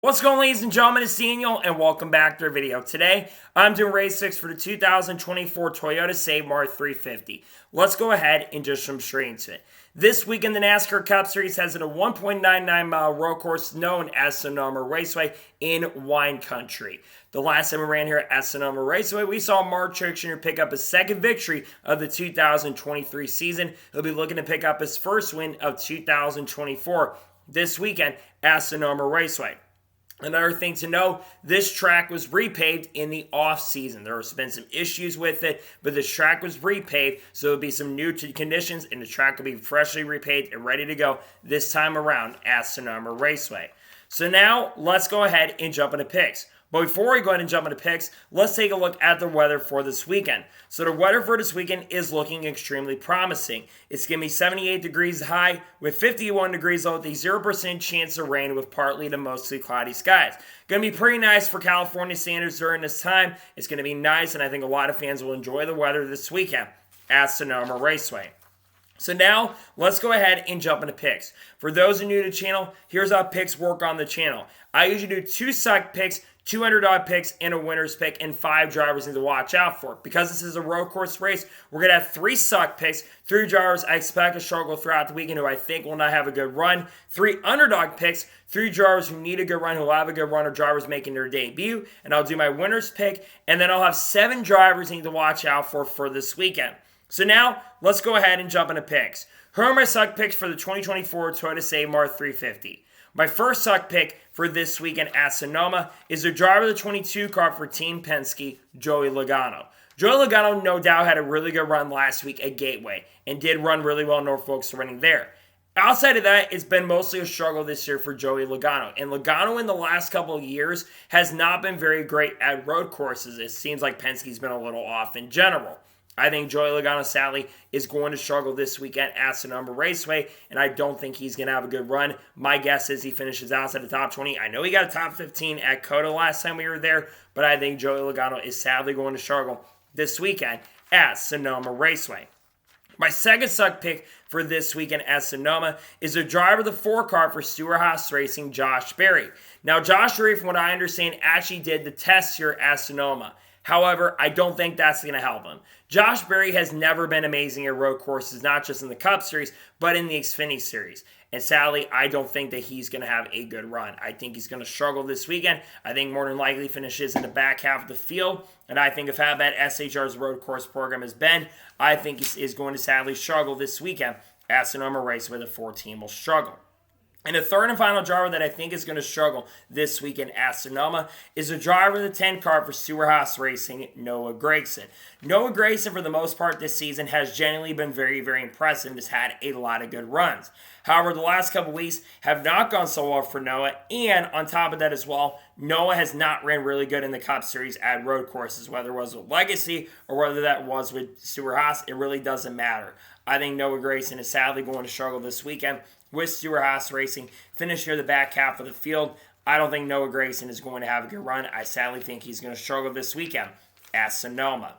What's going on, ladies and gentlemen? It's Daniel, and welcome back to our video. Today, I'm doing race 6 for the 2024 Toyota Mart 350. Let's go ahead and just jump straight into it. This weekend, the NASCAR Cup Series has a 1.99-mile road course known as Sonoma Raceway in wine country. The last time we ran here at Sonoma Raceway, we saw Mart Jr. pick up his second victory of the 2023 season. He'll be looking to pick up his first win of 2024 this weekend at Sonoma Raceway. Another thing to know, this track was repaved in the off-season. There has been some issues with it, but this track was repaved, so there'll be some new conditions, and the track will be freshly repaved and ready to go this time around at Sonoma Raceway. So now, let's go ahead and jump into picks. But before we go ahead and jump into picks, let's take a look at the weather for this weekend. So the weather for this weekend is looking extremely promising. It's going to be 78 degrees high with 51 degrees low with a 0% chance of rain with partly to mostly cloudy skies. Going to be pretty nice for California standards during this time. It's going to be nice, and I think a lot of fans will enjoy the weather this weekend at Sonoma Raceway. So now, let's go ahead and jump into picks. For those who are new to the channel, here's how picks work on the channel. I usually do 2 suck picks, 2 underdog picks, and a winner's pick, and 5 drivers need to watch out for. Because this is a road course race, we're going to have 3 suck picks, 3 drivers I expect to struggle throughout the weekend who I think will not have a good run, 3 underdog picks, 3 drivers who need a good run, who will have a good run, or drivers making their debut, and I'll do my winner's pick, and then I'll have 7 drivers I need to watch out for this weekend. So now, let's go ahead and jump into picks. Here are my suck picks for the 2024 Toyota Mart 350. My first suck pick for this weekend at Sonoma is the driver of the 22 car for Team Penske, Joey Logano. Joey Logano no doubt had a really good run last week at Gateway and did run really well in Norfolk running there. Outside of that, it's been mostly a struggle this year for Joey Logano. And Logano in the last couple of years has not been very great at road courses. It seems like Penske's been a little off in general. I think Joey Logano, sadly, is going to struggle this weekend at Sonoma Raceway, and I don't think he's going to have a good run. My guess is he finishes outside the top 20. I know he got a top 15 at COTA last time we were there, but I think Joey Logano is sadly going to struggle this weekend at Sonoma Raceway. My second suck pick for this weekend at Sonoma is the driver of the 4 car for Stewart-Haas Racing, Josh Berry. Now, Josh Berry, from what I understand, actually did the test here at Sonoma. However, I don't think that's going to help him. Josh Berry has never been amazing at road courses, not just in the Cup Series, but in the Xfinity Series. And sadly, I don't think that he's going to have a good run. I think he's going to struggle this weekend. I think more than likely finishes in the back half of the field. And I think if how bad SHR's road course program has been, I think he is going to sadly struggle this weekend at Sonoma Raceway. The 4 team will struggle. And the third and final driver that I think is going to struggle this weekend at Sonoma is the driver of the 10 car for Stewart-Haas Racing, Noah Gragson. Noah Gragson, for the most part this season, has generally been very, very impressive and has had a lot of good runs. However, the last couple weeks have not gone so well for Noah, and on top of that as well, Noah has not ran really good in the Cup Series at road courses, whether it was with Legacy or whether that was with Stewart-Haas. It really doesn't matter. I think Noah Gragson is sadly going to struggle this weekend with Stewart-Haas Racing. Finish near the back half of the field. I don't think Noah Gragson is going to have a good run. I sadly think he's going to struggle this weekend at Sonoma.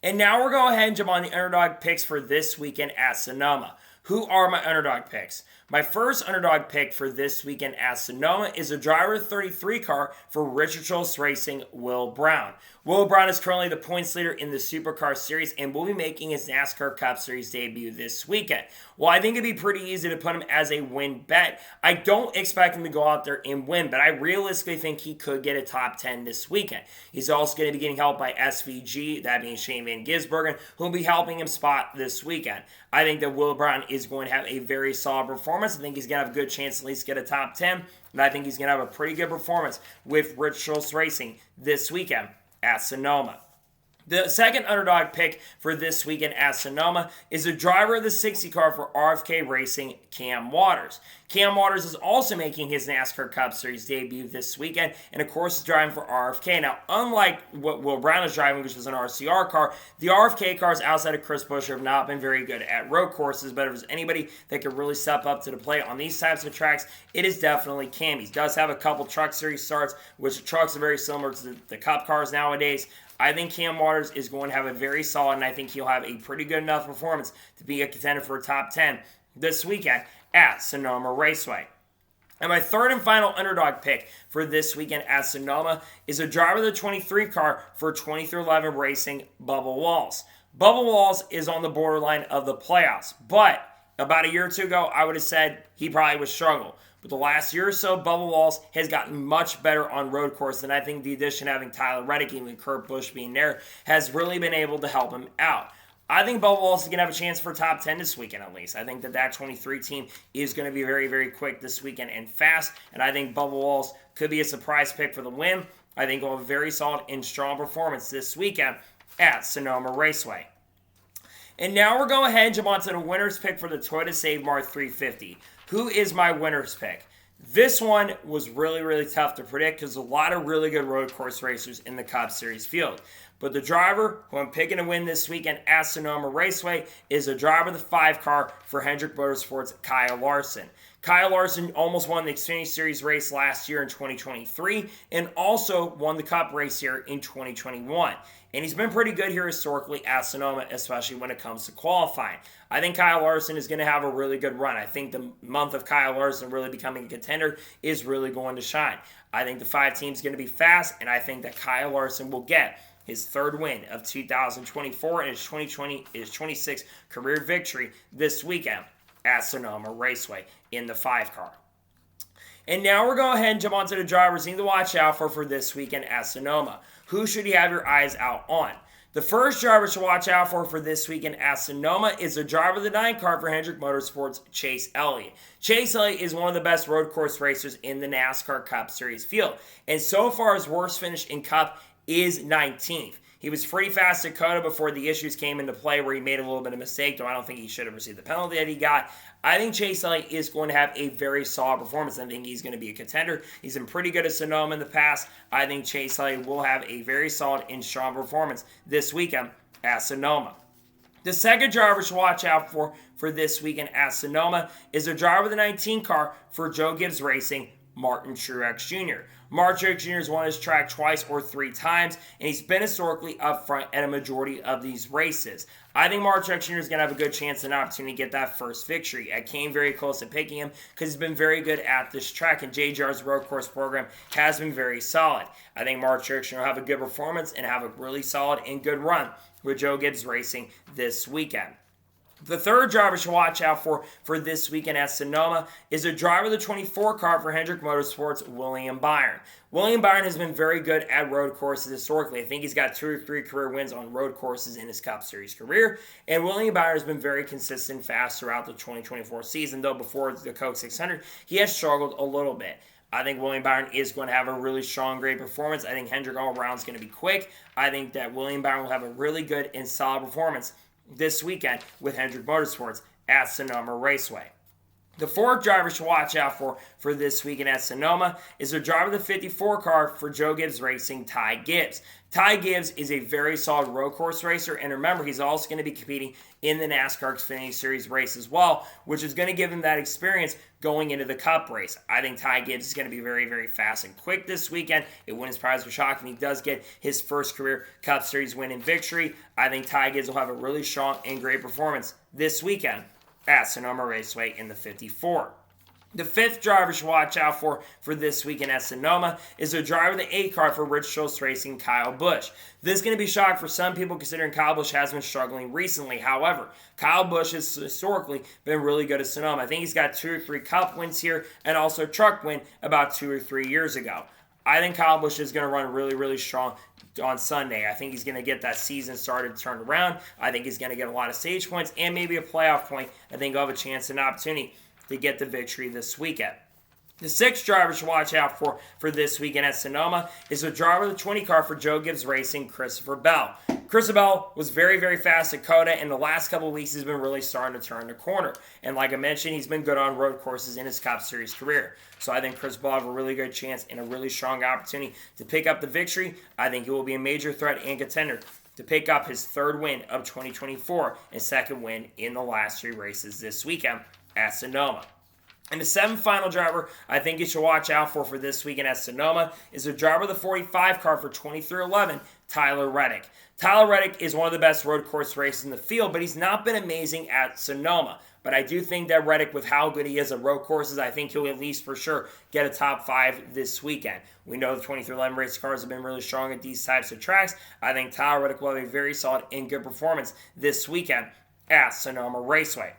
And now we're going ahead and jump on the underdog picks for this weekend at Sonoma. Who are my underdog picks? My first underdog pick for this weekend at Sonoma is a driver 33 car for Richard Schultz Racing, Will Brown. Will Brown is currently the points leader in the Supercar Series and will be making his NASCAR Cup Series debut this weekend. Well, I think it'd be pretty easy to put him as a win bet. I don't expect him to go out there and win, but I realistically think he could get a top 10 this weekend. He's also going to be getting help by SVG, that being Shane Van Gisbergen, who will be helping him spot this weekend. I think that Will Brown is going to have a very solid performance. I think he's going to have a good chance to at least get a top 10. And I think he's going to have a pretty good performance with Rich Schultz Racing this weekend at Sonoma. The second underdog pick for this weekend at Sonoma is the driver of the 60 car for RFK Racing, Cam Waters. Cam Waters is also making his NASCAR Cup Series debut this weekend, and of course is driving for RFK. Now, unlike what Will Brown is driving, which is an RCR car, the RFK cars outside of Chris Buescher have not been very good at road courses, but if there's anybody that can really step up to the plate on these types of tracks, it is definitely Cam. He does have a couple Truck Series starts, which the trucks are very similar to the Cup cars nowadays. I think Cam Waters is going to have a very solid, and I think he'll have a pretty good enough performance to be a contender for a top 10 this weekend at Sonoma Raceway. And my third and final underdog pick for this weekend at Sonoma is a driver of the 23 car for 2311 Racing, Bubba Walls. Bubba Walls is on the borderline of the playoffs, but about a year or two ago, I would have said he probably would struggle. But the last year or so, Bubba Walls has gotten much better on road course, and I think the addition of having Tyler Reddick and Kurt Busch being there has really been able to help him out. I think Bubba Walls is going to have a chance for top 10 this weekend at least. I think that 23 team is going to be very, very quick this weekend and fast, and I think Bubba Walls could be a surprise pick for the win. I think he'll have a very solid and strong performance this weekend at Sonoma Raceway. And now we're going ahead and jump on to the winner's pick for the Toyota Save Mart 350. Who is my winner's pick? This one was really, really tough to predict because there's a lot of really good road course racers in the Cup Series field. But the driver who I'm picking to win this weekend at Sonoma Raceway is a driver of the 5 car for Hendrick Motorsports, Kyle Larson. Kyle Larson almost won the Xfinity Series race last year in 2023 and also won the Cup race here in 2021. And he's been pretty good here historically at Sonoma, especially when it comes to qualifying. I think Kyle Larson is going to have a really good run. I think the month of Kyle Larson really becoming a contender is really going to shine. I think the 5 team is going to be fast, and I think that Kyle Larson will get his third win of 2024 and his 26th career victory this weekend at Sonoma Raceway in the 5 car. And now we're going ahead and jump onto the drivers you need to watch out for this weekend at Sonoma. Who should you have your eyes out on? The first driver to watch out for this weekend at Sonoma is the driver of the 9 car for Hendrick Motorsports, Chase Elliott. Chase Elliott is one of the best road course racers in the NASCAR Cup Series field. And so far, his worst finish in Cup is 19th. He was pretty fast at Coda before the issues came into play where he made a little bit of mistake, though I don't think he should have received the penalty that he got. I think Chase Elliott is going to have a very solid performance. I think he's going to be a contender. He's been pretty good at Sonoma in the past. I think Chase Elliott will have a very solid and strong performance this weekend at Sonoma. The second driver to watch out for this weekend at Sonoma is the driver of the 19 car for Joe Gibbs Racing, Martin Truex Jr. Martin Truex Jr. has won his track twice or 3 times, and he's been historically up front at a majority of these races. I think Martin Truex Jr. is going to have a good chance and opportunity to get that first victory. I came very close to picking him because he's been very good at this track, and JGR's road course program has been very solid. I think Martin Truex Jr. will have a good performance and have a really solid and good run with Joe Gibbs Racing this weekend. The third driver to watch out for this weekend at Sonoma is a driver of the 24 car for Hendrick Motorsports, William Byron. William Byron has been very good at road courses historically. I think he's got 2 or 3 career wins on road courses in his Cup Series career. And William Byron has been very consistent fast throughout the 2024 season, though before the Coke 600, he has struggled a little bit. I think William Byron is going to have a really strong, great performance. I think Hendrick all around is going to be quick. I think that William Byron will have a really good and solid performance this weekend with Hendrick Motorsports at Sonoma Raceway. The fourth driver to watch out for this weekend at Sonoma is the driver of the 54 car for Joe Gibbs Racing, Ty Gibbs. Ty Gibbs is a very solid road course racer, and remember, he's also going to be competing in the NASCAR Xfinity Series race as well, which is going to give him that experience going into the Cup race. I think Ty Gibbs is going to be very, very fast and quick this weekend. It wouldn't surprise me shocking he does get his first career Cup Series win and victory. I think Ty Gibbs will have a really strong and great performance this weekend at Sonoma Raceway in the 54. The fifth driver to watch out for this weekend at Sonoma is the driver of the 8 car for Rich Schultz Racing, Kyle Busch. This is going to be a shock for some people considering Kyle Busch has been struggling recently. However, Kyle Busch has historically been really good at Sonoma. I think he's got 2 or 3 Cup wins here and also a truck win about 2 or 3 years ago. I think Kyle Busch is going to run really, really strong on Sunday. I think he's going to get that season started turned around. I think he's going to get a lot of stage points and maybe a playoff point. I think he'll have a chance and opportunity to get the victory this weekend. The sixth driver to watch out for this weekend at Sonoma is the driver of the 20 car for Joe Gibbs Racing, Christopher Bell. Christopher Bell was very, very fast at Coda, and the last couple of weeks he's been really starting to turn the corner. And like I mentioned, he's been good on road courses in his Cup Series career. So I think Chris Bell will have a really good chance and a really strong opportunity to pick up the victory. I think he will be a major threat and contender to pick up his 3rd win of 2024 and 2nd win in the last 3 races this weekend at Sonoma. And the 7th final driver I think you should watch out for this weekend at Sonoma is the driver of the 45 car for 2311, Tyler Reddick. Tyler Reddick is one of the best road course racers in the field, but he's not been amazing at Sonoma. But I do think that Reddick, with how good he is at road courses, I think he'll at least for sure get a top 5 this weekend. We know the 2311 race cars have been really strong at these types of tracks. I think Tyler Reddick will have a very solid and good performance this weekend at Sonoma Raceway.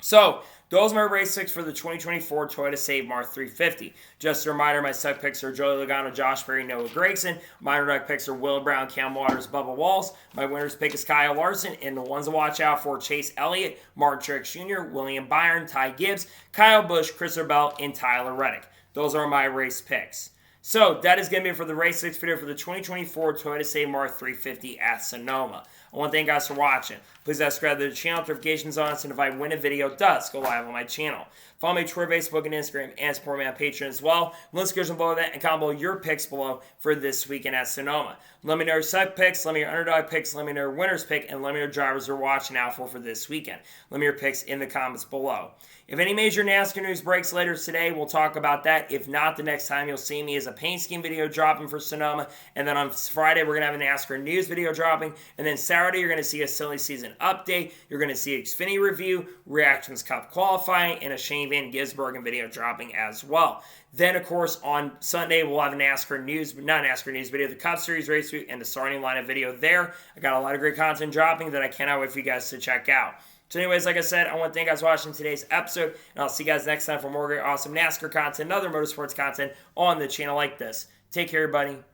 So, those are my race picks for the 2024 Toyota Save Mart 350. Just a reminder, my suck picks are Joey Logano, Josh Berry, Noah Gragson. My underdog picks are Will Brown, Cam Waters, Bubba Walls. My winner's pick is Kyle Larson. And the ones to watch out for, Chase Elliott, Mark Truex Jr., William Byron, Ty Gibbs, Kyle Busch, Christopher Bell, and Tyler Reddick. Those are my race picks. So, that is going to be it for the race 6 video for the 2024 Toyota Save Mart 350 at Sonoma. I want to thank you guys for watching. Please subscribe to the channel, notifications on, so if I win a video does go live on my channel. Follow me on Twitter, Facebook, and Instagram, and support me on Patreon as well. Links are below that, and comment below your picks below for this weekend at Sonoma. Let me know your suck picks, let me know your underdog picks, let me know your winner's pick, and let me know your drivers you're watching out for this weekend. Let me know your picks in the comments below. If any major NASCAR news breaks later today, we'll talk about that. If not, the next time you'll see me is a paint scheme video dropping for Sonoma. And then on Friday, we're going to have a NASCAR news video dropping. And then Saturday, you're going to see a silly season update. You're going to see Xfinity review, Reactions Cup qualifying, and a Shane Van Gisbergen video dropping as well. Then, of course, on Sunday, we'll have a NASCAR news, not NASCAR news video, the Cup Series race week and the starting lineup video there. I got a lot of great content dropping that I cannot wait for you guys to check out. So anyways, like I said, I want to thank you guys for watching today's episode, and I'll see you guys next time for more great, awesome NASCAR content and other motorsports content on the channel like this. Take care, everybody.